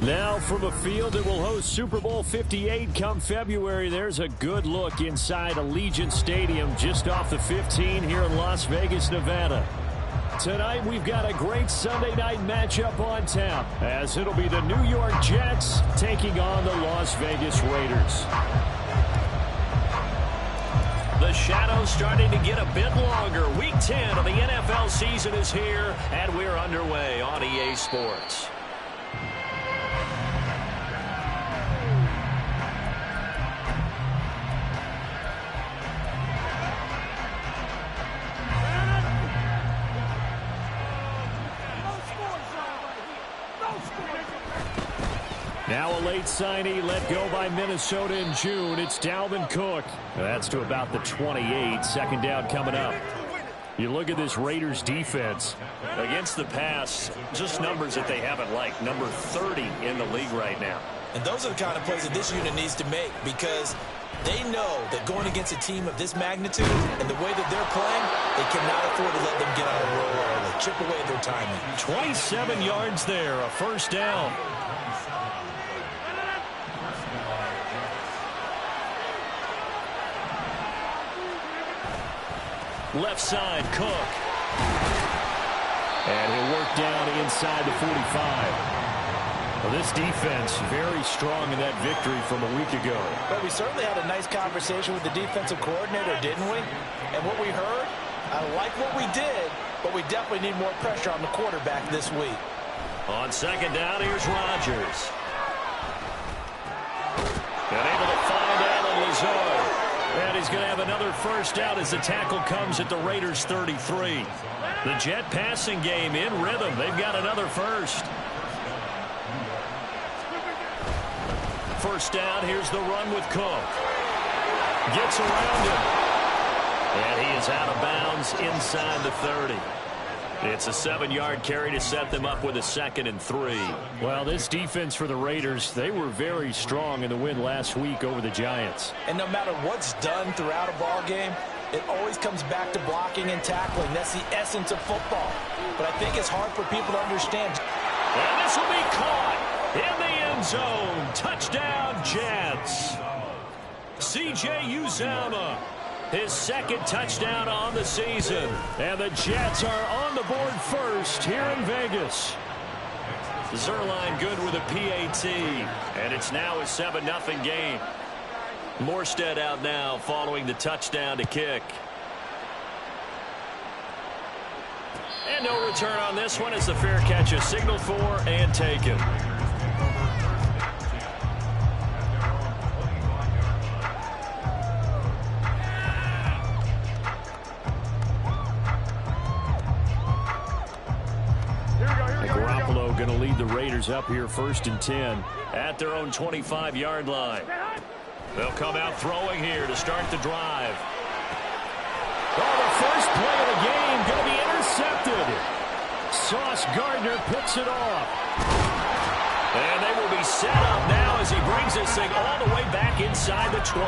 Now from a field that will host Super Bowl 58 come February, there's a good look inside Allegiant Stadium just off the 15 here in Las Vegas, Nevada. Tonight we've got a great Sunday night matchup on tap, as it'll be the New York Jets taking on the Las Vegas Raiders. The shadow's starting to get a bit longer. Week 10 of the NFL season is here, and we're underway on EA Sports. Now a late signee let go by Minnesota in June. It's Dalvin Cook. That's to about the 28. Second down coming up. You look at this Raiders defense. Against the pass, just numbers that they haven't liked. Number 30 in the league right now. And those are the kind of plays that this unit needs to make, because they know that going against a team of this magnitude and the way that they're playing, they cannot afford to let them get on a roll early. Chip away at their timing. 27 yards there, a first down. Left side, Cook. And he'll work down inside the 45. Well, this defense very strong in that victory from a week ago. But we certainly had a nice conversation with the defensive coordinator, didn't we? And what we heard, I like what we did, but we definitely need more pressure on the quarterback this week. On second down, here's Rodgers. And able to find Allen Lazard. And he's going to have another first down as the tackle comes at the Raiders' 33. The Jet passing game in rhythm. They've got another first. First down, here's the run with Cook. Gets around him. And he is out of bounds inside the 30. It's a 7-yard carry to set them up with a 2nd and 3. Well, this defense for the Raiders, they were very strong in the win last week over the Giants. And no matter what's done throughout a ball game, it always comes back to blocking and tackling. That's the essence of football. But I think it's hard for people to understand. And this will be caught in the end zone. Touchdown, Jets. C.J. Uzomah. His 2nd touchdown on the season. And the Jets are on the board first here in Vegas. Zerline good with a PAT. And it's now a 7-0 game. Morstead out now following the touchdown to kick. And no return on this one as the fair catch is signaled for and taken. Going to lead the Raiders up here 1st and 10 at their own 25-yard line. They'll come out throwing here to start the drive. Oh, the first play of the game going to be intercepted. Sauce Gardner picks it off. And they will be set up now as he brings this thing all the way back inside the 20.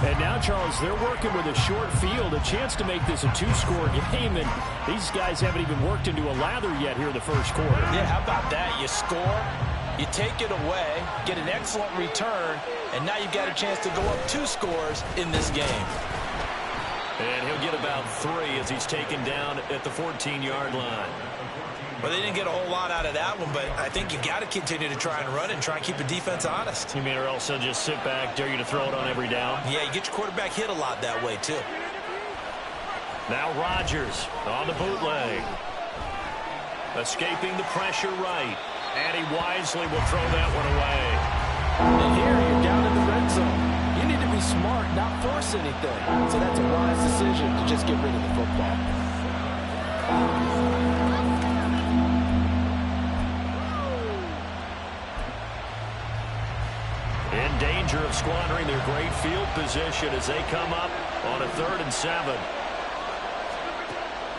And now, Charles, they're working with a short field, a chance to make this a 2-score game, and these guys haven't even worked into a lather yet here in the first quarter. Yeah, how about that? You score, you take it away, get an excellent return, and now you've got a chance to go up 2 scores in this game. And he'll get about 3 as he's taken down at the 14-yard line. Well, they didn't get a whole lot out of that one, but I think you got to continue to try and run and try and keep the defense honest. You mean, or else they'll just sit back, dare you to throw it on every down? Yeah, you get your quarterback hit a lot that way, too. Now Rodgers on the bootleg. Escaping the pressure right. And he wisely will throw that one away. And here you're down in the red zone. You need to be smart, not force anything. So that's a wise decision to just get rid of the football. In danger of squandering their great field position as they come up on a 3rd and 7.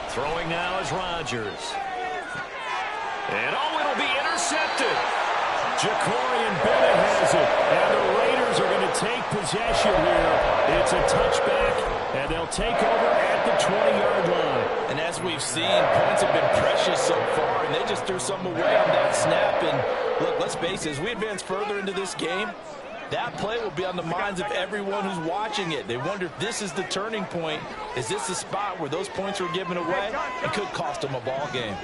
Throwing now is Rodgers. And it'll be intercepted. Jacorian Bennett has it. And the Raiders are going to take possession here. It's a touchback And they'll take over at the 20-yard line. And as we've seen, points have been precious so far, and they just threw some away on that snap. And look, let's face it, as we advance further into this game, that play will be on the minds of everyone who's watching it. They wonder if this is the turning point. Is this the spot where those points were given away? It could cost them a ball game.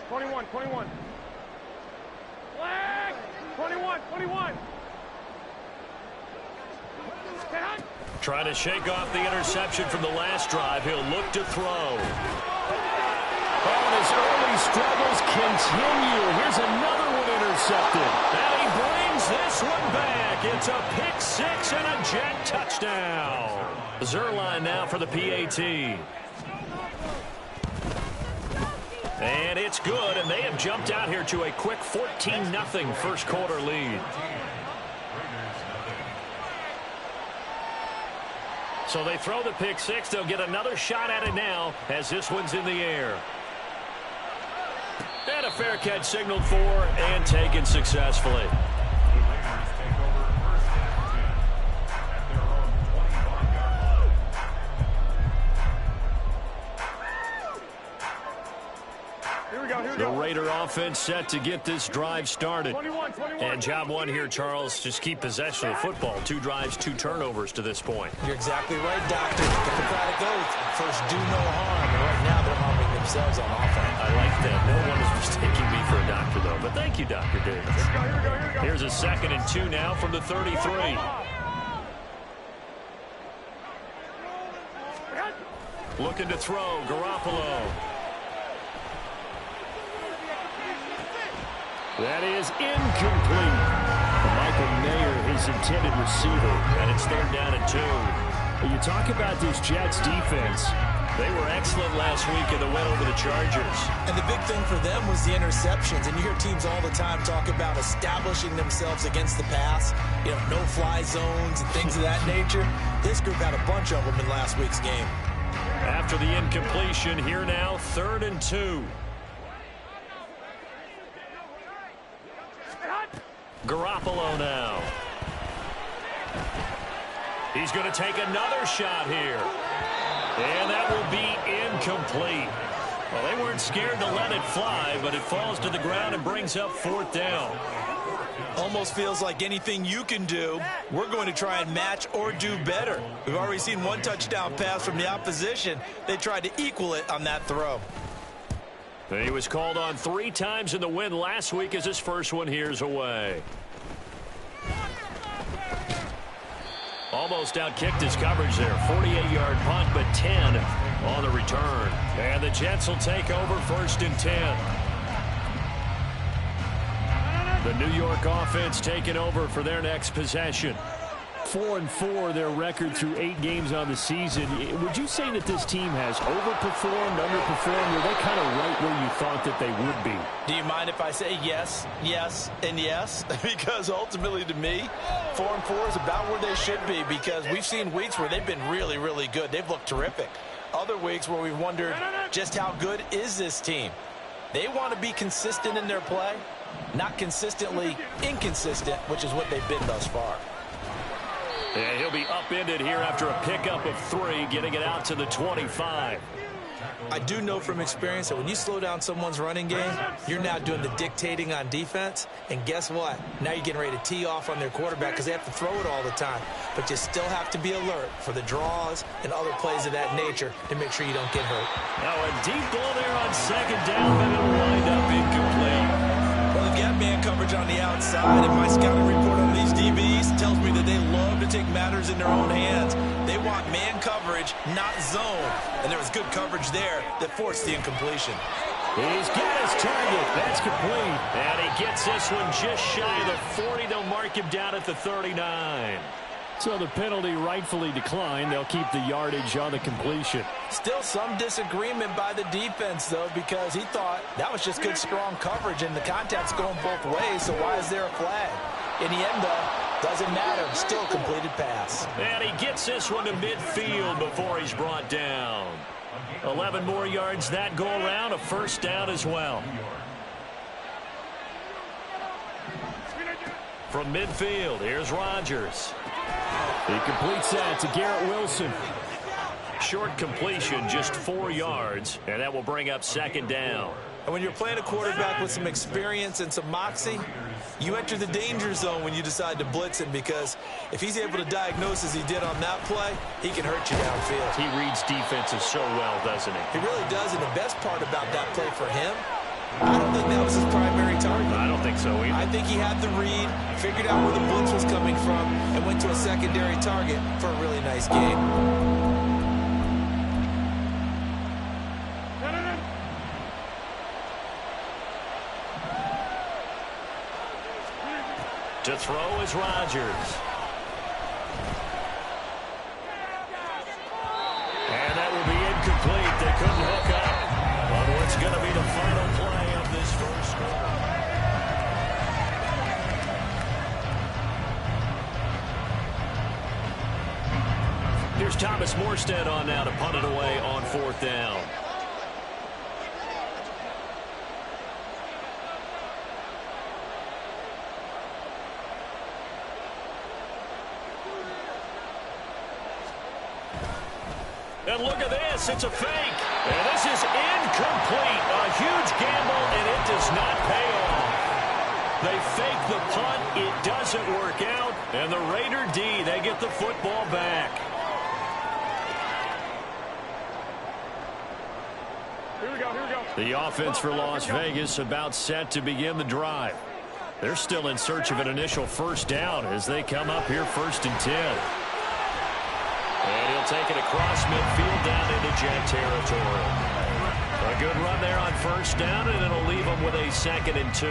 21. Flag! 21. Trying to shake off the interception from the last drive. He'll look to throw. Oh, and his early struggles continue. Here's another one intercepted. And he brings this one back. It's a pick six and a jet touchdown. Zerline now for the PAT. And it's good, and they have jumped out here to a quick 14-0 first quarter lead. So they throw the pick six. They'll get another shot at it now as this one's in the air. And a fair catch signaled for and taken successfully. The Raider offense set to get this drive started. 21. And job one here, Charles, just keep possession of the football. 2 drives, 2 turnovers to this point. You're exactly right, Doctor. The Hippocratic Oath, first do no harm. And right now they're harming themselves on offense. I like that. No one is mistaking me for a doctor, though. But thank you, Dr. Davis. Here we go. Here's a 2nd and 2 now from the 33. Looking to throw, Garoppolo. That is incomplete. Michael Mayer, his intended receiver, and it's 3rd down and 2. When you talk about this Jets defense, they were excellent last week in the win over the Chargers. And the big thing for them was the interceptions. And you hear teams all the time talk about establishing themselves against the pass, no-fly zones and things of that nature. This group had a bunch of them in last week's game. After the incompletion, here now, 3rd and 2. Garoppolo now. He's going to take another shot here. And that will be incomplete. Well, they weren't scared to let it fly, but it falls to the ground and brings up 4th down. Almost feels like anything you can do, we're going to try and match or do better. We've already seen 1 touchdown pass from the opposition. They tried to equal it on that throw. He was called on 3 times in the win last week as his first one here's away. Almost outkicked his coverage there. 48-yard punt, but 10 on the return. And the Jets will take over 1st and 10. The New York offense taking over for their next possession. 4-4 their record through 8 games on the season. Would you say that this team has overperformed, underperformed, or are they kind of right where you thought that they would be? Do you mind if I say yes, and yes? Because ultimately to me, 4-4 is about where they should be, because we've seen weeks where they've been really, really good. They've looked terrific. Other weeks where we've wondered just how good is this team. They want to be consistent in their play, not consistently inconsistent, which is what they've been thus far. And he'll be upended here after a pickup of 3, getting it out to the 25. I do know from experience that when you slow down someone's running game, you're now doing the dictating on defense. And guess what? Now you're getting ready to tee off on their quarterback because they have to throw it all the time. But you still have to be alert for the draws and other plays of that nature to make sure you don't get hurt. Now a deep ball there on 2nd down, but it'll wind up incomplete. Well, they've got man coverage on the outside, and my scouting report on these DBs tells me that they love to take matters in their own hands. They want man coverage, not zone. And there was good coverage there that forced the incompletion. He's got his target. That's complete. And he gets this one just shy of the 40. They'll mark him down at the 39. So the penalty rightfully declined. They'll keep the yardage on the completion. Still some disagreement by the defense, though, because he thought that was just good, strong coverage, and the contact's going both ways, so why is there a flag? In the end, though, doesn't matter. Still completed pass. And he gets this one to midfield before he's brought down. 11 more yards that go around, a 1st down as well. From midfield, here's Rodgers. He completes that to Garrett Wilson. Short completion, just 4 yards, and that will bring up second down. And when you're playing a quarterback with some experience and some moxie, you enter the danger zone when you decide to blitz him, because if he's able to diagnose as he did on that play, he can hurt you downfield. He reads defenses so well, doesn't he? He really does, and the best part about that play for him, I don't think that was his primary target. I don't think so either. I think he had the read, figured out where the blitz was coming from, and went to a secondary target for a really nice game. To throw is Rodgers. And that will be incomplete. They couldn't hook up on what's going to be the final play of this first quarter. Here's Thomas Morstead on now to punt it away on 4th down. And look at this. It's a fake. And this is incomplete. A huge gamble, and it does not pay off. They fake the punt. It doesn't work out. And the Raider D, they get the football back. Here we go, here we go. The offense for Las Vegas about set to begin the drive. They're still in search of an initial first down as they come up here 1st and 10. And he'll take it across midfield down into Jet territory. A good run there on 1st down, and it'll leave them with a 2nd and 2.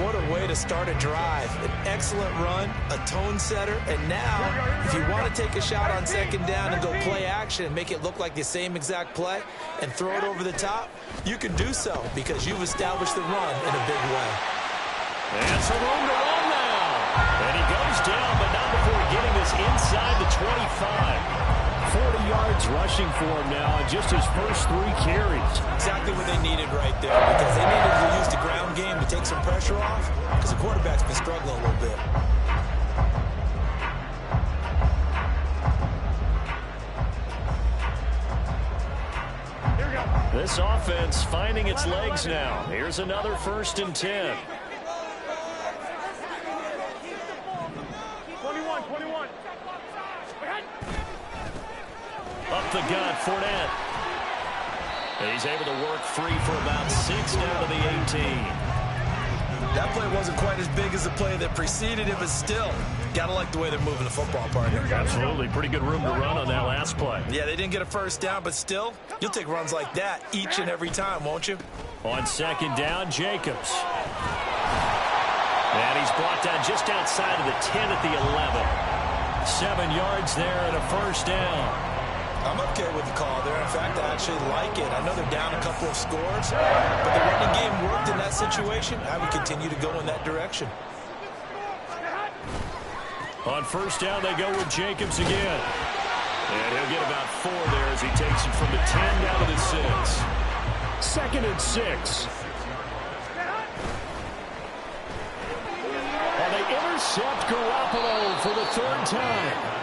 What a way to start a drive. An excellent run, a tone setter, and now if you want to take a shot on 2nd down and go play action and make it look like the same exact play and throw it over the top, you can do so because you've established the run in a big way. And some room to run now. And he goes down, but not before getting this inside the 25. 40 yards rushing for him now in just his first 3 carries. Exactly what they needed right there, because they needed to use the ground game to take some pressure off, because the quarterback's been struggling a little bit. Here we go. This offense finding its legs now. Here's another 1st and 10. 21. Up the gut, Fournette. And he's able to work free for about 6 down to the 18. That play wasn't quite as big as the play that preceded it, but still, gotta like the way they're moving the football, partner. Absolutely. Pretty good room to run on that last play. Yeah, they didn't get a first down, but still, you'll take runs like that each and every time, won't you? On 2nd down, Jacobs. And he's brought down just outside of the 10 at the 11. 7 yards there and a first down. I'm okay with the call there. In fact, I actually like it. I know they're down a couple of scores, but the running game worked in that situation. I would continue to go in that direction. On 1st down, they go with Jacobs again. And he'll get about 4 there as he takes it from the 10 down to the 6. 2nd and 6. And they intercept Garoppolo for the 3rd time.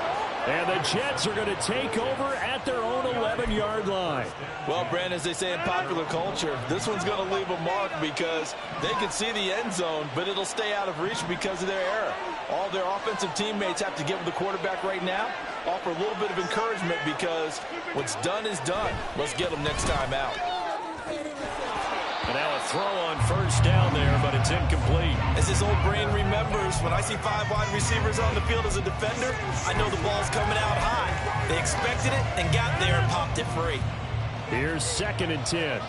And the Jets are going to take over at their own 11-yard line. Well, Brandon, as they say in popular culture, this one's going to leave a mark because they can see the end zone, but it'll stay out of reach because of their error. All their offensive teammates have to give the quarterback right now, offer a little bit of encouragement because what's done is done. Let's get them next time out. And now a throw on 1st down there, but it's incomplete. As his old brain remembers, when I see 5 wide receivers on the field as a defender, I know the ball's coming out high. They expected it and got there and popped it free. Here's 2nd and 10.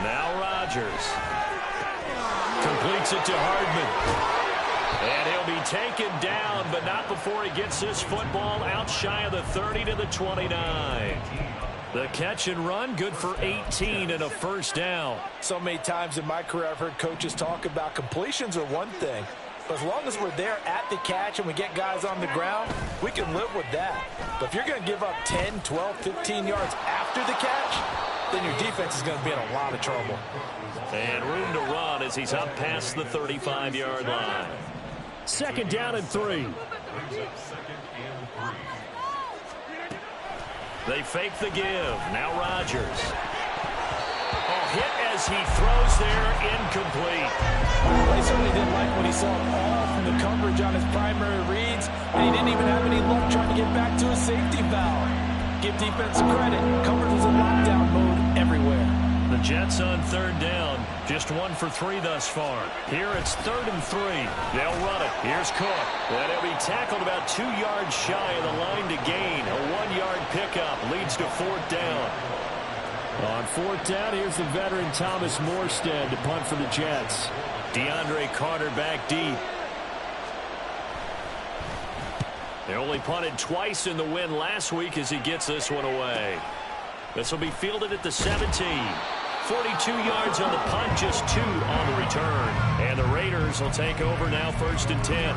Now Rodgers completes it to Hardman. And he'll be taken down, but not before he gets this football out shy of the 30 to the 29. The catch and run, good for 18 and a first down. So many times in my career I've heard coaches talk about completions are one thing. But as long as we're there at the catch and we get guys on the ground, we can live with that. But if you're going to give up 10, 12, 15 yards after the catch, then your defense is going to be in a lot of trouble. And room to run as he's up past the 35-yard line. Second down and 3. They fake the give. Now Rodgers. Oh, hit as he throws there, incomplete. Well, he certainly didn't like when he saw it all from the coverage on his primary reads, and he didn't even have any luck trying to get back to his safety valve. Give defense some credit. Coverage was in lockdown mode everywhere. The Jets on third down. Just 1 for 3 thus far. Here it's 3rd and 3. They'll run it. Here's Cook. And he'll be tackled about 2 yards shy of the line to gain. A 1-yard pickup leads to 4th down. On 4th down, here's the veteran Thomas Morstead to punt for the Jets. DeAndre Carter back deep. They only punted twice in the win last week as he gets this one away. This will be fielded at the 17. 42 yards on the punt, just 2 on the return. And the Raiders will take over now, 1st and 10.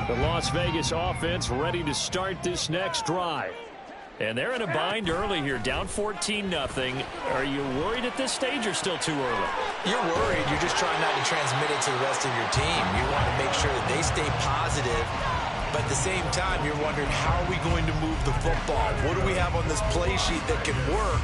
The Las Vegas offense ready to start this next drive. And they're in a bind early here, down 14-0. Are you worried at this stage or still too early? You're worried. You're just trying not to transmit it to the rest of your team. You want to make sure that they stay positive. But at the same time, you're wondering, how are we going to move the football? What do we have on this play sheet that can work?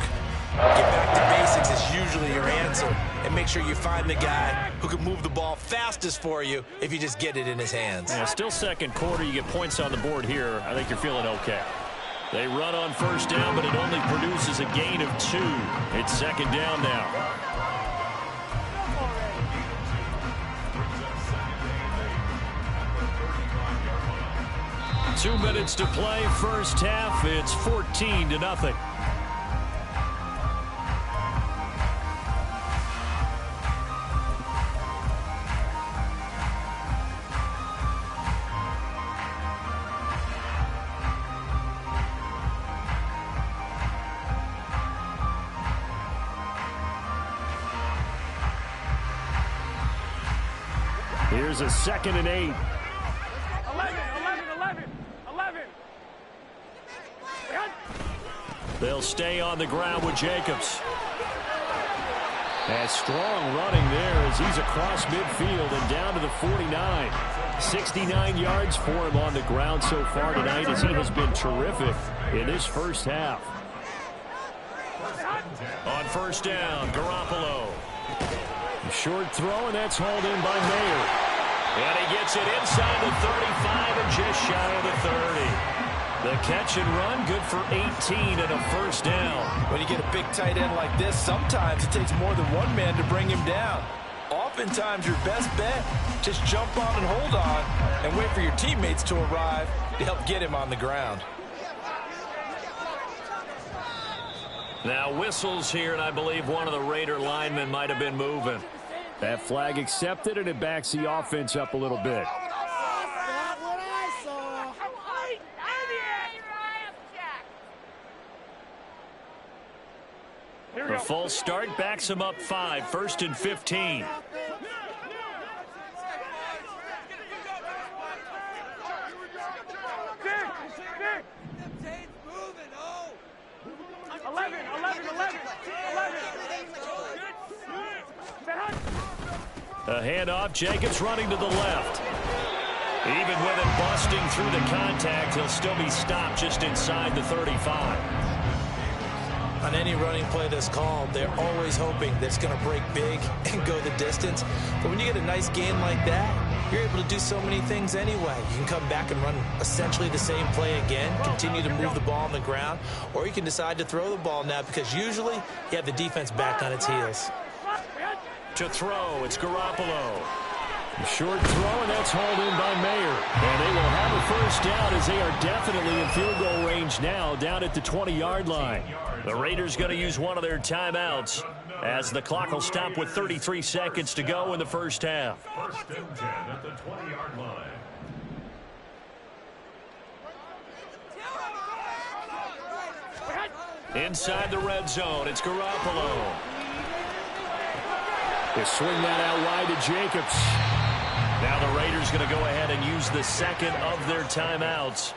Get back to basics is usually your answer. And make sure you find the guy who can move the ball fastest for you if you just get it in his hands. Yeah, still second quarter. You get points on the board here. I think you're feeling okay. They run on 1st down, but it only produces a gain of 2. It's 2nd down now. Two minutes to play, first half. It's 14-0. Here's a 2nd and 8. 11. They'll stay on the ground with Jacobs. And strong running there as he's across midfield and down to the 49. 69 yards for him on the ground so far tonight as he has been terrific in this first half. On 1st down, Garoppolo. Short throw, and that's hauled in by Mayer. And he gets it inside the 35 and just shy of the 30. The catch and run, good for 18 and a 1st down. When you get a big tight end like this, sometimes it takes more than one man to bring him down. Oftentimes, your best bet, just jump on and hold on and wait for your teammates to arrive to help get him on the ground. Now whistles here, and I believe one of the Raider linemen might have been moving. That flag accepted, and it backs the offense up a little bit. The false start backs him up 5, 1st and 15. A handoff, Jacobs running to the left. Even with it busting through the contact, he'll still be stopped just inside the 35. On any running play that's called, they're always hoping that it's going to break big and go the distance. But when you get a nice gain like that, you're able to do so many things anyway. You can come back and run essentially the same play again, continue to move the ball on the ground, or you can decide to throw the ball now because usually you have the defense back on its heels. To throw, it's Garoppolo. A short throw, and that's hauled in by Mayer. And they will have a 1st down as they are definitely in field goal range now, down at the 20-yard line. The Raiders going to use one of their timeouts as the clock will stop with 33 seconds to go in the first half. 1st and 10 at the 20-yard line. Inside the red zone, it's Garoppolo. They swing that out wide to Jacobs. Now the Raiders going to go ahead and use the second of their timeouts.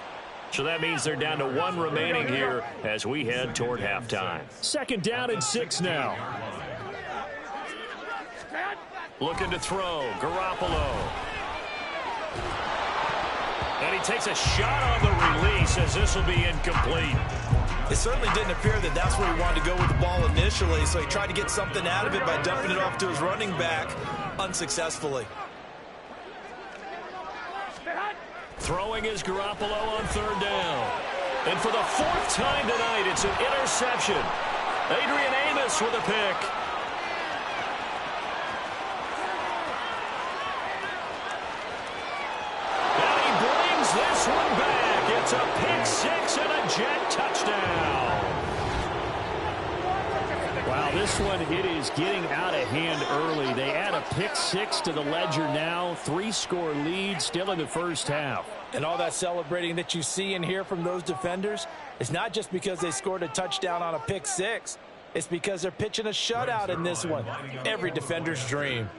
So that means they're down to one remaining here as we head toward halftime. Second down and 6 now. Looking to throw, Garoppolo. And he takes a shot on the release as this will be incomplete. It certainly didn't appear that that's where he wanted to go with the ball initially, so he tried to get something out of it by dumping it off to his running back unsuccessfully. Throwing is Garoppolo on third down. And for the fourth time tonight, it's an interception. Adrian Amos with a pick. And he brings this one back. It's a pick six and a jet touchdown. Wow, this one, it is getting out of hand early. They add a pick six to the ledger now. 3-score lead still in the first half. And all that celebrating that you see and hear from those defenders is not just because they scored a touchdown on a pick six. It's because they're pitching a shutout in this one. Every defender's dream.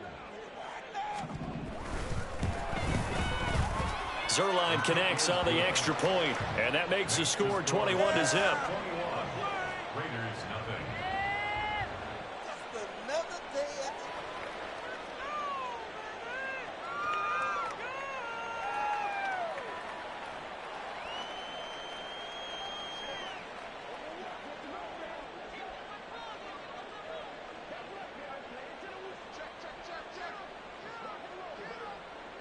Zerline connects on the extra point, and that makes the score 21-0.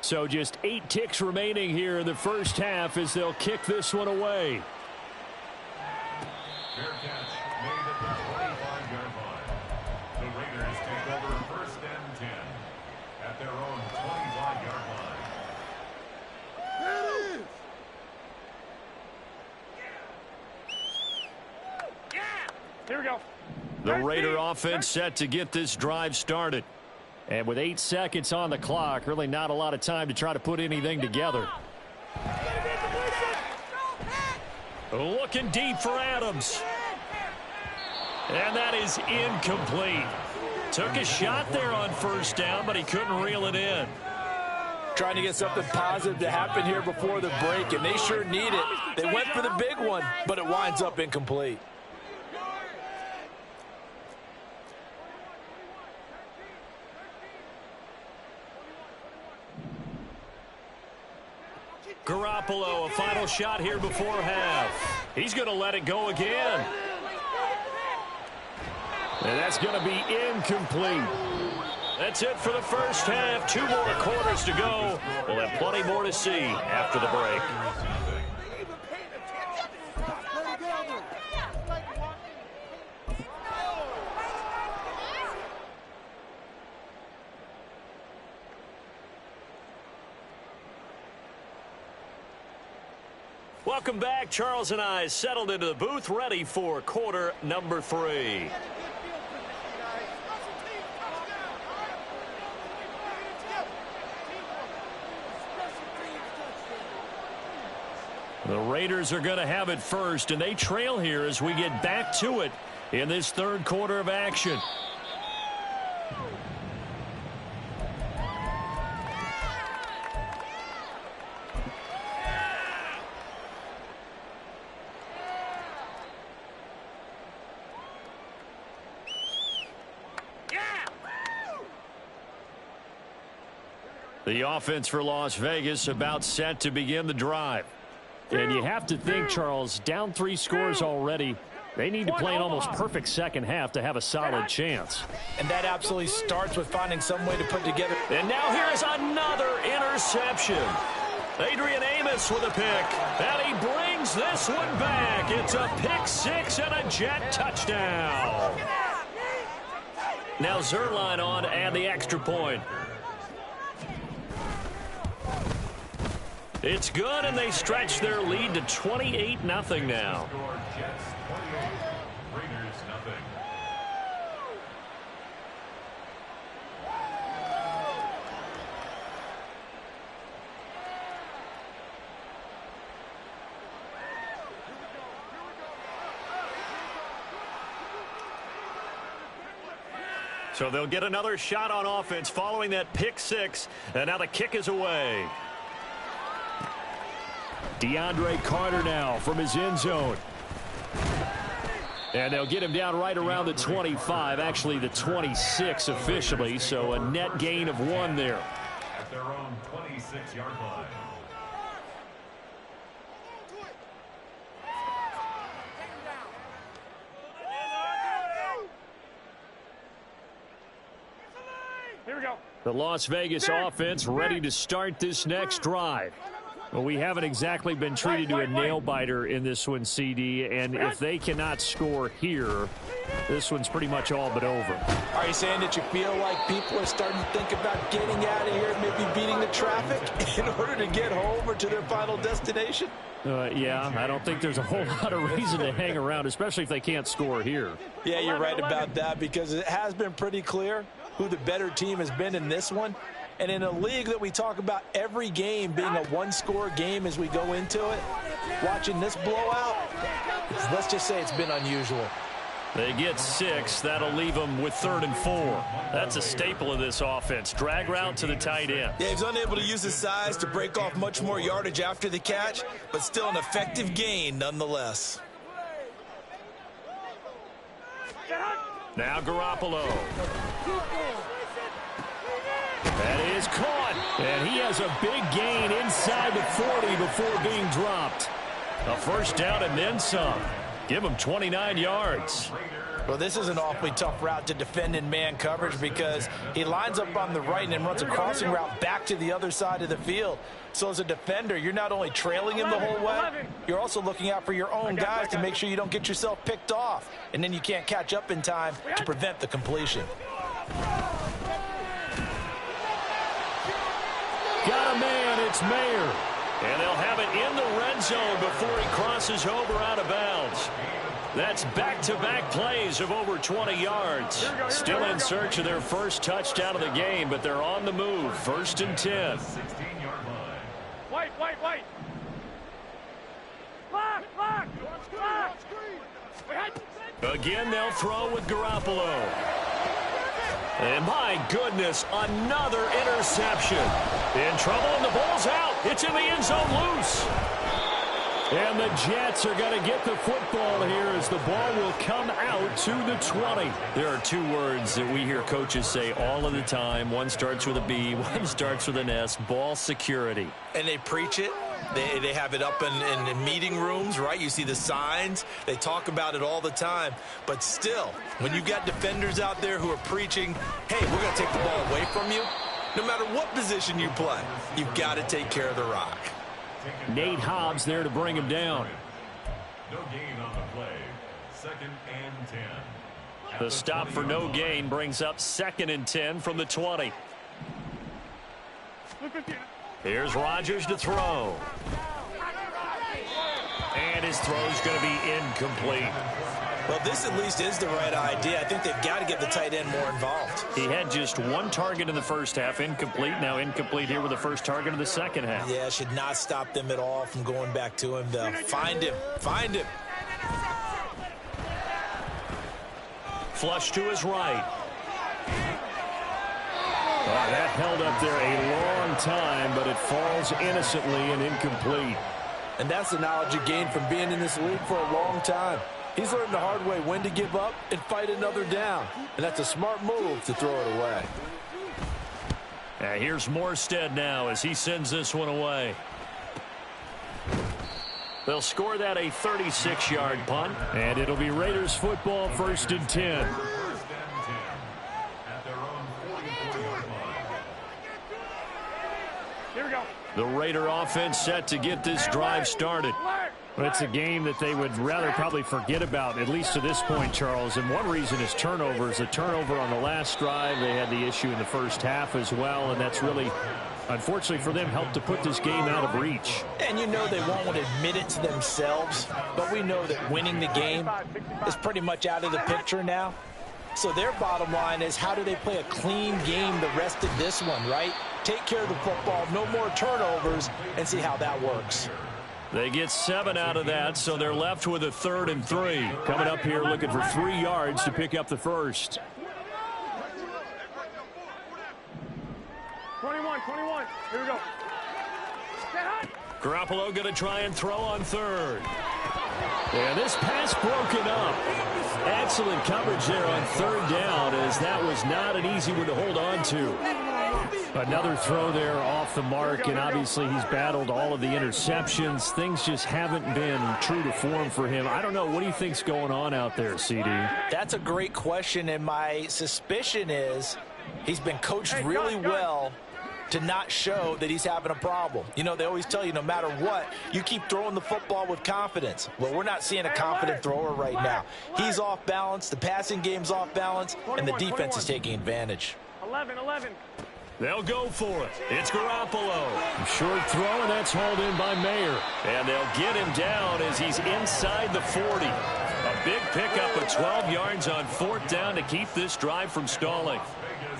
So just 8 ticks remaining here in the first half as they'll kick this one away. Fair catch made at the 25-yard line. The Raiders take over first and 10 at their own 25-yard line. Here we go. The Raider offense set to get this drive started. And with 8 seconds on the clock, really not a lot of time to try to put anything together. Looking deep for Adams. And that is incomplete. Took a shot there on first down, but he couldn't reel it in. Trying to get something positive to happen here before the break, and they sure need it. They went for the big one, but it winds up incomplete. Garoppolo, a final shot here before half. He's going to let it go again. And that's going to be incomplete. That's it for the first half. 2 more quarters to go. We'll have plenty more to see after the break. Welcome back. Charles and I settled into the booth, ready for quarter number 3. The Raiders are going to have it first, and they trail here as we get back to it in this third quarter of action. The offense for Las Vegas about set to begin the drive. And you have to think, Charles, down 3 scores already. They need to play an almost perfect second half to have a solid chance. And that absolutely starts with finding some way to put together. And now here is another interception. Adrian Amos with a pick. And he brings this one back. It's a pick 6 and a jet touchdown. Now Zerline on and the extra point. It's good, and they stretch their lead to 28-0 now. So they'll get another shot on offense following that pick six. And now the kick is away. DeAndre Carter now from his end zone. And they'll get him down right around the 25, actually the 26 officially. So a net gain of 1 there. At their own 26-yard line. Here we go. The Las Vegas offense ready to start this next drive. Well, we haven't exactly been treated to a nail-biter in this one, CD, and if they cannot score here, this one's pretty much all but over. Are you saying that you feel like people are starting to think about getting out of here, maybe beating the traffic in order to get home or to their final destination? Yeah, I don't think there's a whole lot of reason to hang around, especially if they can't score here. Yeah, you're right about that, because it has been pretty clear who the better team has been in this one. And in a league that we talk about every game being a one-score game as we go into it, watching this blowout, let's just say it's been unusual. They get 6. That'll leave them with 3rd and 4. That's a staple of this offense. Drag route to the tight end. Yeah, he's unable to use his size to break off much more yardage after the catch, but still an effective gain nonetheless. Now Garoppolo. That is caught. And he has a big gain inside the 40 before being dropped. A first down and then some. Give him 29 yards. Well, this is an awfully tough route to defend in man coverage because he lines up on the right and then runs a crossing route back to the other side of the field. So as a defender, you're not only trailing him the whole way, you're also looking out for your own guys to make sure you don't get yourself picked off. And then you can't catch up in time to prevent the completion. Got a man, it's Mayer. And they'll have it in the red zone before he crosses over out of bounds. That's back-to-back plays of over 20 yards. Still in search of their first touchdown of the game, but they're on the move. 1st and 10. White. Lock. Again, they'll throw with Garoppolo. And my goodness, another interception. In trouble, and the ball's out. It's in the end zone loose. And the Jets are going to get the football here as the ball will come out to the 20. There are 2 words that we hear coaches say all of the time. One starts with a B, one starts with an S. Ball security. And they preach it. They have it up in meeting rooms, right? You see the signs. They talk about it all the time. But still, when you've got defenders out there who are preaching, hey, we're going to take the ball away from you, no matter what position you play, you've got to take care of the rock. Nate Hobbs there to bring him down. No gain on the play. 2nd and 10. The stop for no gain brings up 2nd and 10 from the 20. Here's Rodgers to throw. And his throw's going to be incomplete. Well, this at least is the right idea. I think they've got to get the tight end more involved. He had just 1 target in the first half, incomplete. Now incomplete here with the first target of the second half. Yeah, should not stop them at all from going back to him, though. Find him. Flush to his right. Oh, that held up there a long time, but it falls innocently and incomplete. And that's the knowledge you gain from being in this league for a long time. He's learned the hard way when to give up and fight another down. And that's a smart move to throw it away. Here's Morstead now as he sends this one away. They'll score that a 36-yard punt. And it'll be Raiders football, 1st and 10. Here we go. The Raider offense set to get this drive started. But it's a game that they would rather probably forget about, at least to this point, Charles. And one reason is turnovers. A turnover on the last drive. They had the issue in the first half as well. And that's really, unfortunately for them, helped to put this game out of reach. And you know they won't want to admit it to themselves. But we know that winning the game is pretty much out of the picture now. So their bottom line is, how do they play a clean game the rest of this one, right? Take care of the football, no more turnovers, and see how that works. They get 7 out of that, so they're left with a 3rd and 3. Coming up here looking for 3 yards to pick up the first. 21. Here we go. Garoppolo going to try and throw on third. And this pass broken up. Excellent coverage there on third down, as that was not an easy one to hold on to. Another throw there off the mark, and obviously he's battled all of the interceptions. Things just haven't been true to form for him. I don't know. What do you think's going on out there, CD? That's a great question, and my suspicion is he's been coached really well to not show that he's having a problem. You know, they always tell you no matter what, you keep throwing the football with confidence. Well, we're not seeing a confident thrower right now. He's off balance, the passing game's off balance, and the defense is taking advantage. 11. They'll go for it. It's Garoppolo. Short throw, and that's hauled in by Mayer. And they'll get him down as he's inside the 40. A big pickup of 12 yards on fourth down to keep this drive from stalling.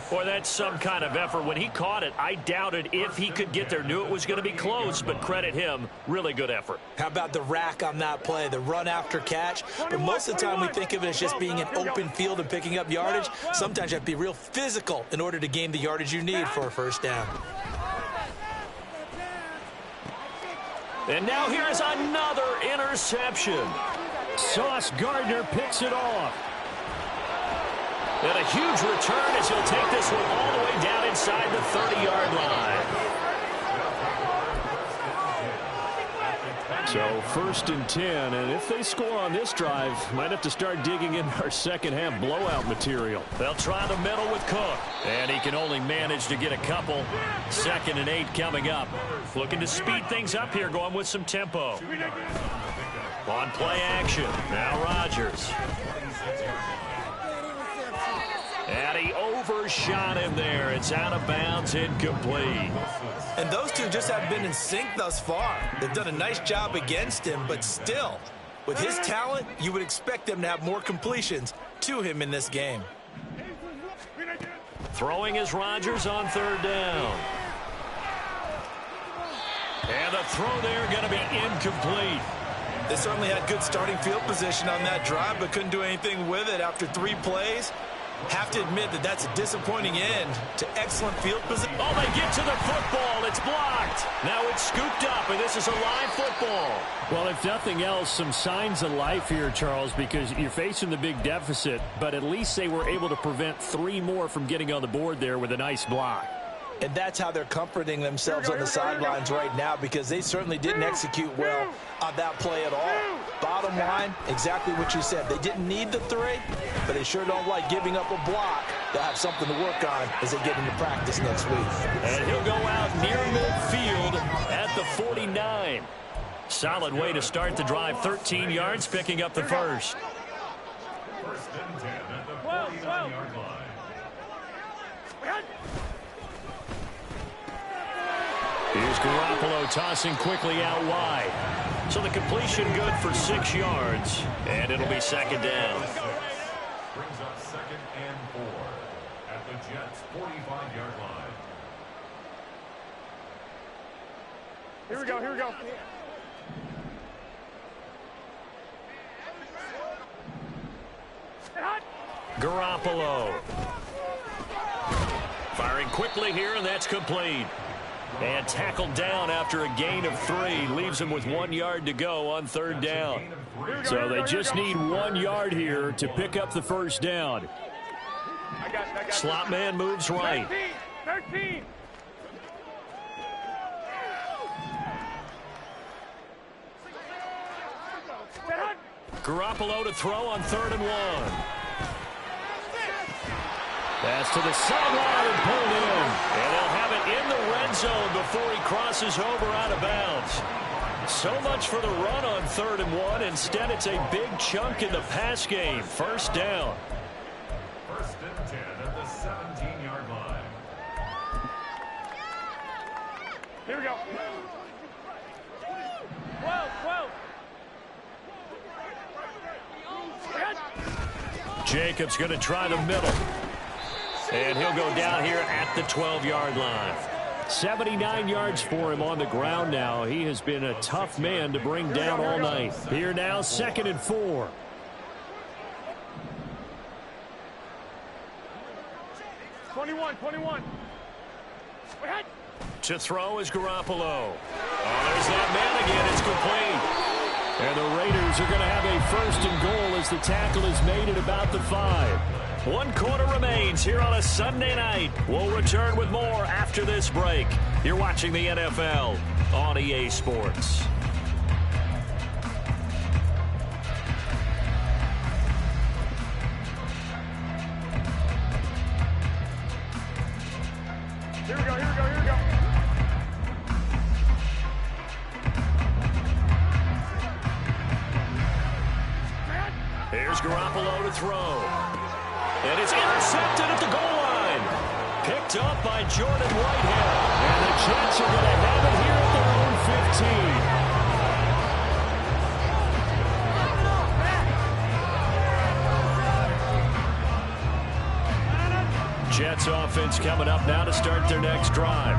Boy, that's some kind of effort. When he caught it, I doubted if he could get there. Knew it was going to be close, but credit him. Really good effort. How about the rack on that play, the run after catch? But most of the time we think of it as just being an open field and picking up yardage. Sometimes you have to be real physical in order to gain the yardage you need for a first down. And now here's another interception. Sauce Gardner picks it off. And a huge return as he'll take this one all the way down inside the 30-yard line. So first and 10, and if they score on this drive, might have to start digging in our second half blowout material. They'll try the middle with Cook, and he can only manage to get a couple. 2nd and 8 coming up. Looking to speed things up here, going with some tempo. On play action, now Rodgers. And he overshot him there. It's out of bounds, incomplete. And those two just have been in sync thus far. They've done a nice job against him, but still, with his talent, you would expect them to have more completions to him in this game. Throwing is Rodgers on third down. And the throw there going to be incomplete. They certainly had good starting field position on that drive, but couldn't do anything with it after 3 plays. Have to admit that that's a disappointing end to excellent field position. Oh, they get to the football. It's blocked. Now it's scooped up, and this is a live football. Well, if nothing else, some signs of life here, Charles, because you're facing the big deficit, but at least they were able to prevent 3 more from getting on the board there with a nice block. And that's how they're comforting themselves on the sidelines right now, because they certainly didn't execute well on that play at all. Bottom line, exactly what you said. They didn't need the 3, but they sure don't like giving up a block. They'll have something to work on as they get into practice next week. And he'll go out near midfield at the 49. Solid way to start the drive. 13 yards, picking up the first. First and 10 at the 49-yard line. Here's Garoppolo tossing quickly out wide. So the completion good for 6 yards. And it'll be 2nd down. Brings up 2nd and 4 at the Jets' 45-yard line. Here we go. Garoppolo. Firing quickly here, and that's complete. And tackled down after a gain of 3. Leaves him with 1 yard to go on third down. So they just need 1 yard here to pick up the first down. Slot man moves right. 13. Garoppolo to throw on 3rd and 1. Pass to the sideline and pulled in. And they'll have it in the red zone before he crosses over out of bounds. So much for the run on 3rd and 1. Instead, it's a big chunk in the pass game. First down. First and 10 at the 17-yard line. Here we go. 12. Jacobs going to try the middle. And he'll go down here at the 12-yard line. 79 yards for him on the ground now. He has been a tough man to bring down all night. Here now, 2nd and 4. To throw is Garoppolo. Oh, there's that man again. It's complete. And the Raiders are going to have a 1st and goal as the tackle is made at about the 5. 1 quarter remains here on a Sunday night. We'll return with more after this break. You're watching the NFL on EA Sports. Here we go, here we go, here we go. Here's Garoppolo to throw. And it's intercepted at the goal line. Picked up by Jordan Whitehead. And the Jets are going to have it here at their own 15. Jets offense coming up now to start their next drive.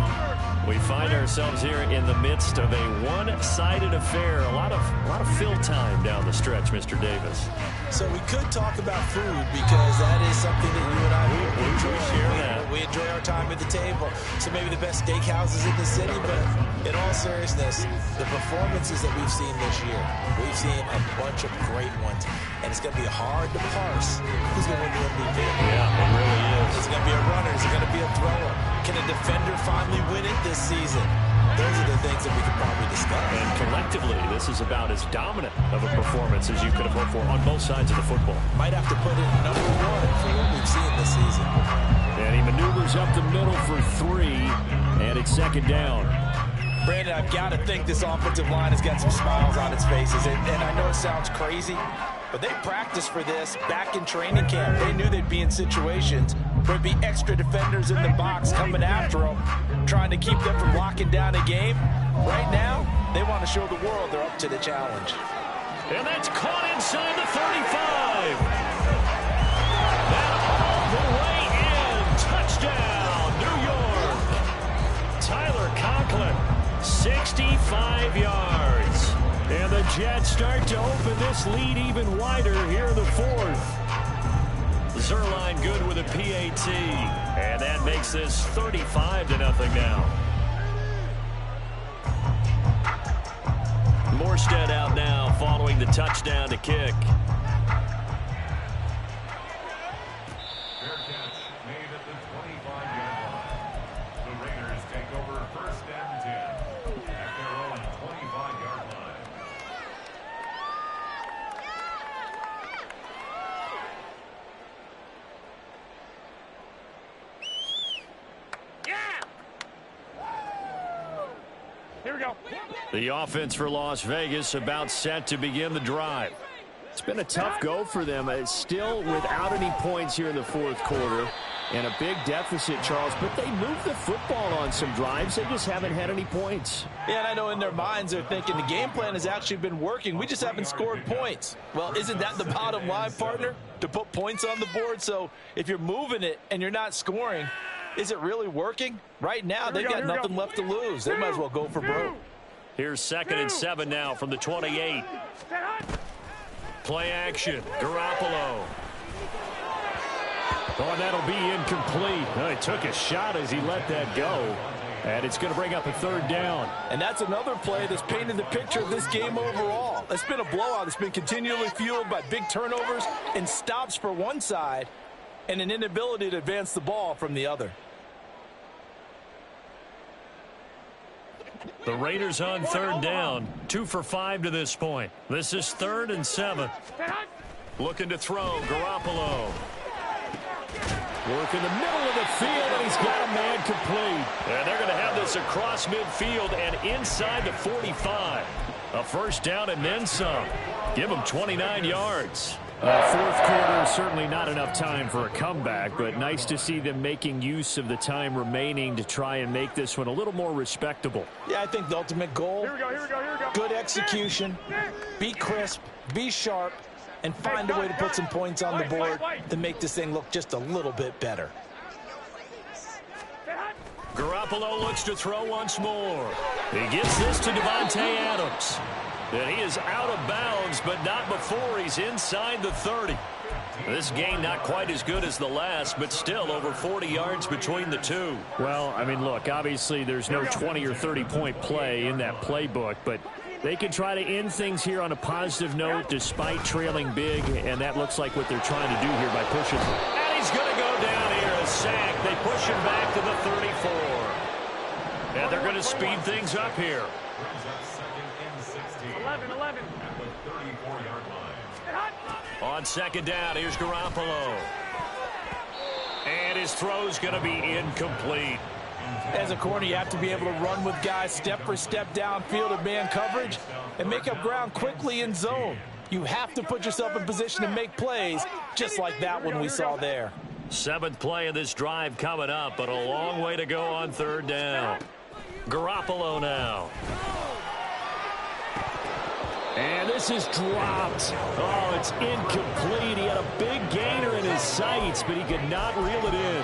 We find ourselves here in the midst of a one-sided affair. A lot of fill time down the stretch, Mr. Davis. So we could talk about food because that is something that you and I we enjoy our time at the table. So maybe the best steakhouses in the city, but in all seriousness, the performances that we've seen this year, we've seen a bunch of great ones, and it's going to be hard to parse who's going to win the MVP. Yeah, it really is. Is it going to be a runner? Is it going to be a thrower? Can a defender finally win it this season? Those are the things that we could probably discuss. And collectively, this is about as dominant of a performance as you could have hoped for on both sides of the football. Might have to put it number 1 for what we've seen this season. And he maneuvers up the middle for 3, and it's 2nd down. Brandon, I've got to think this offensive line has got some smiles on its faces. And I know it sounds crazy, but they practiced for this back in training camp. They knew they'd be in situations where there'd be extra defenders in the box coming after them, trying to keep them from locking down a game. Right now, they want to show the world they're up to the challenge. And that's caught inside the 35. That all the way in. Touchdown, New York. Tyler Conklin, 65 yards. And the Jets start to open this lead even wider here in the 4th. Zerline good with a PAT. And that makes this 35-0 now. Morstead out now following the touchdown to kick. Fair catch made at the 25-yard line. The Raiders take over 1st and 10 at their own 25-yard line. Here we go. The offense for Las Vegas about set to begin the drive. It's been a tough go for them. It's still without any points here in the 4th quarter and a big deficit, Charles, but they moved the football on some drives. They just haven't had any points. Yeah, and I know in their minds they're thinking the game plan has actually been working. We just haven't scored points. Well, isn't that the bottom line, partner? To put points on the board. So if you're moving it and you're not scoring, is it really working? Right now, they've got nothing left to lose. They might as well go for broke. Here's 2nd and 7 now from the 28. Play action. Garoppolo. Oh, and that'll be incomplete. Oh, he took a shot as he let that go. And it's going to bring up a 3rd down. And that's another play that's painted the picture of this game overall. It's been a blowout. It's been continually fueled by big turnovers and stops for one side and an inability to advance the ball from the other. The Raiders on 3rd down. 2 for 5 to this point. This is 3rd and 7. Looking to throw. Garoppolo. Work in the middle of the field, and he's got a man complete. And they're going to have this across midfield and inside the 45. A 1st down and then some. Give them 29 yards. 4th quarter, certainly not enough time for a comeback, but nice to see them making use of the time remaining to try and make this one a little more respectable. Yeah, I think the ultimate goal, Here we go, here we go, here we go. good execution, be crisp, be sharp, and find a way to put some points on the board to make this thing look just a little bit better. Garoppolo looks to throw once more. He gets this to Devontae Adams. And he is out of bounds, but not before he's inside the 30. This game not quite as good as the last, but still over 40 yards between the two. Well, I mean, look, obviously there's no 20 or 30-point play in that playbook, but they can try to end things here on a positive note despite trailing big, and that looks like what they're trying to do here by pushing. And he's going to go down here, a sack. They push him back to the 34. And they're going to speed things up here. 11. At the 34-yard line. On second down, here's Garoppolo. And his throw's going to be incomplete. As a corner, you have to be able to run with guys step for step downfield in man coverage and make up ground quickly in zone. You have to put yourself in position to make plays, just like that one we saw there. 7th play of this drive coming up, but a long way to go on third down. Garoppolo now. And this is dropped. Oh, it's incomplete. He had a big gainer in his sights, but he could not reel it in.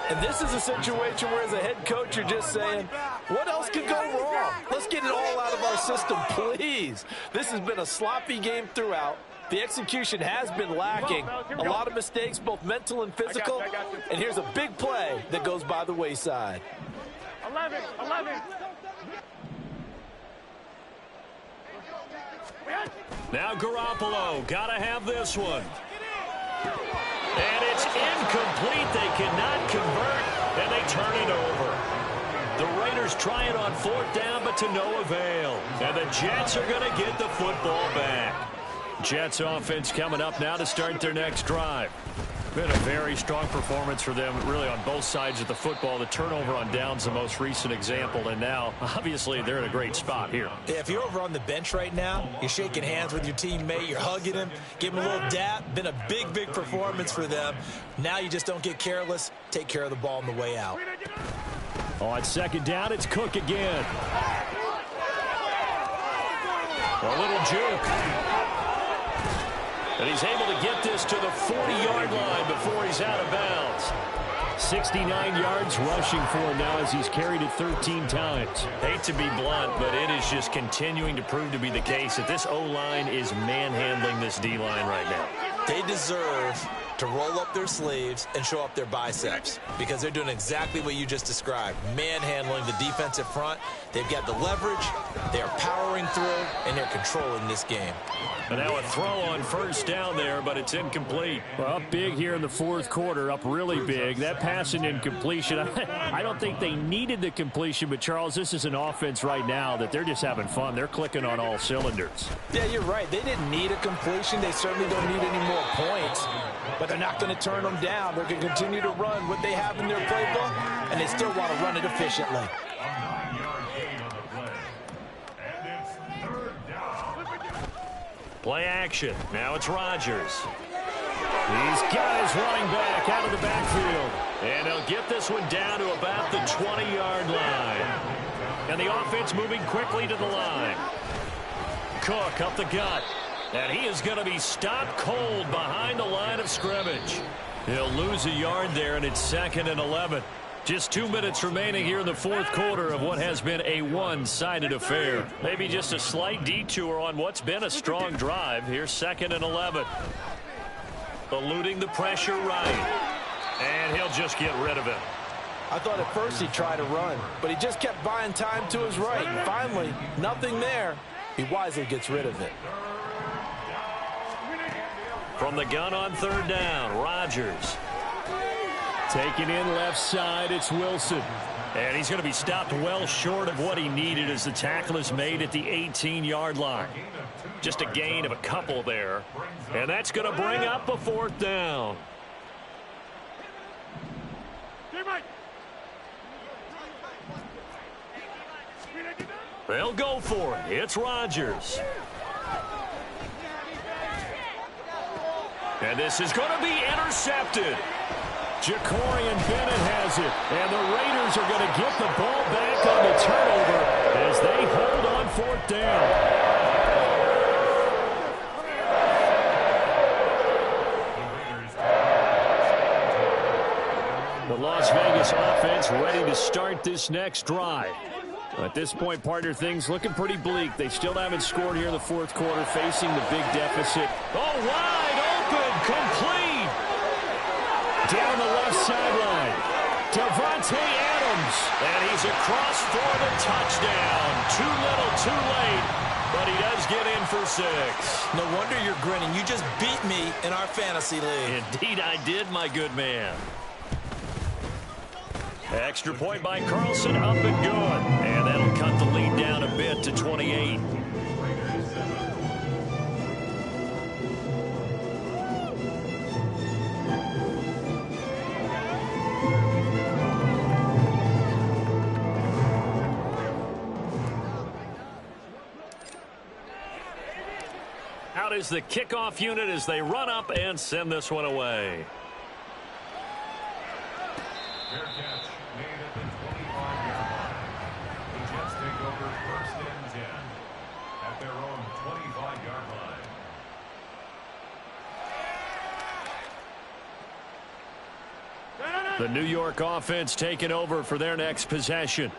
And this is a situation where as a head coach you're just saying, what else could go wrong? Let's get it all out of our system, please. This has been a sloppy game throughout. The execution has been lacking. A lot of mistakes, both mental and physical. And here's a big play that goes by the wayside. 11. Now Garoppolo, gotta have this one. And it's incomplete. They cannot convert, and they turn it over. The Raiders try it on 4th down, but to no avail. And the Jets are going to get the football back. Jets offense coming up now to start their next drive. Been a very strong performance for them, really, on both sides of the football. The turnover on downs, the most recent example, and now, obviously, they're in a great spot here. Yeah, if you're over on the bench right now, you're shaking hands with your teammate, you're hugging him, give him a little dap. Been a big, big performance for them. Now you just don't get careless. Take care of the ball on the way out. On second down, it's Cook again. A little juke. And he's able to get this to the 40-yard line before he's out of bounds. 69 yards rushing for him now as he's carried it 13 times. Hate to be blunt, but it is just continuing to prove to be the case that this O-line is manhandling this D-line right now. They deserve to roll up their sleeves and show up their biceps because they're doing exactly what you just described, manhandling the defensive front. They've got the leverage, they're powering through, and they're controlling this game. And now a throw on first down there, but it's incomplete. Well, up big here in the 4th quarter, up really big. That pass and incompletion, I don't think they needed the completion, but Charles, this is an offense right now that they're just having fun. They're clicking on all cylinders. Yeah, you're right. They didn't need a completion. They certainly don't need any more points, but they're not going to turn them down. They're going to continue to run what they have in their playbook, and they still want to run it efficiently. A 9-yard gain on the play. And it's 3rd down. Play action. Now it's Rodgers. He's got his running back out of the backfield. And he'll get this one down to about the 20-yard line. And the offense moving quickly to the line. Cook up the gut. And he is going to be stopped cold behind the line of scrimmage. He'll lose a yard there, and it's 2nd and 11. Just 2 minutes remaining here in the 4th quarter of what has been a one-sided affair. Maybe just a slight detour on what's been a strong drive. Here's 2nd and 11. Eluding the pressure right. And he'll just get rid of it. I thought at first he'd try to run, but he just kept buying time to his right. And finally, nothing there. He wisely gets rid of it. From the gun on 3rd down, Rodgers. Taking in left side, it's Wilson. And he's going to be stopped well short of what he needed as the tackle is made at the 18-yard line. Just a gain of a couple there. And that's going to bring up a 4th down. They'll go for it. It's Rodgers. And this is going to be intercepted. Jacorian Bennett has it. And the Raiders are going to get the ball back on the turnover as they hold on 4th down. The Las Vegas offense ready to start this next drive. At this point, partner, things looking pretty bleak. They still haven't scored here in the 4th quarter, facing the big deficit. Oh, wide open. complete. Down the left sideline. Devontae Adams. And he's across for the touchdown. Too little, too late. But he does get in for 6. No wonder you're grinning. You just beat me in our fantasy league. Indeed I did, my good man. Extra point by Carlson, up and good. And that'll cut the lead down a bit to 28. Out is the kickoff unit as they run up and send this one away. Fair catch made at the 25-yard line. The Jets take over 1st and 10 at their own 25-yard line. The New York offense taking over for their next possession.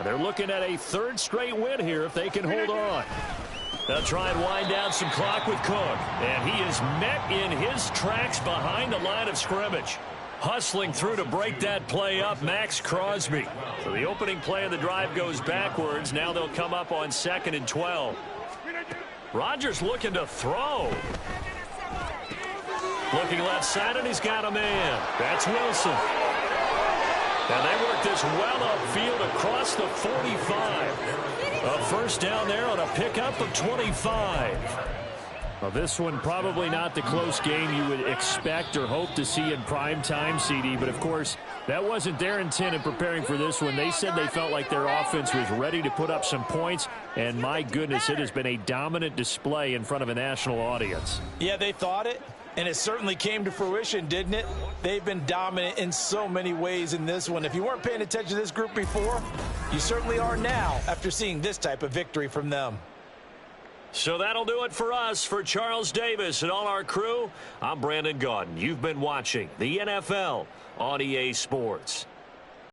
They're looking at a 3rd straight win here if they can hold on. They'll try and wind down some clock with Cook. And he is met in his tracks behind the line of scrimmage. Hustling through to break that play up, Max Crosby. So the opening play of the drive goes backwards. Now they'll come up on 2nd and 12. Rodgers looking to throw. Looking left side, and he's got a man. That's Wilson. And they work this well upfield across the 45. A 1st down there on a pickup of 25. Well, this one probably not the close game you would expect or hope to see in prime time, CD. But, of course, that wasn't their intent in preparing for this one. They said they felt like their offense was ready to put up some points. And, my goodness, it has been a dominant display in front of a national audience. Yeah, they thought it. And it certainly came to fruition, didn't it? They've been dominant in so many ways in this one. If you weren't paying attention to this group before, you certainly are now after seeing this type of victory from them. So that'll do it for us. For Charles Davis and all our crew, I'm Brandon Gaudin. You've been watching the NFL on EA Sports.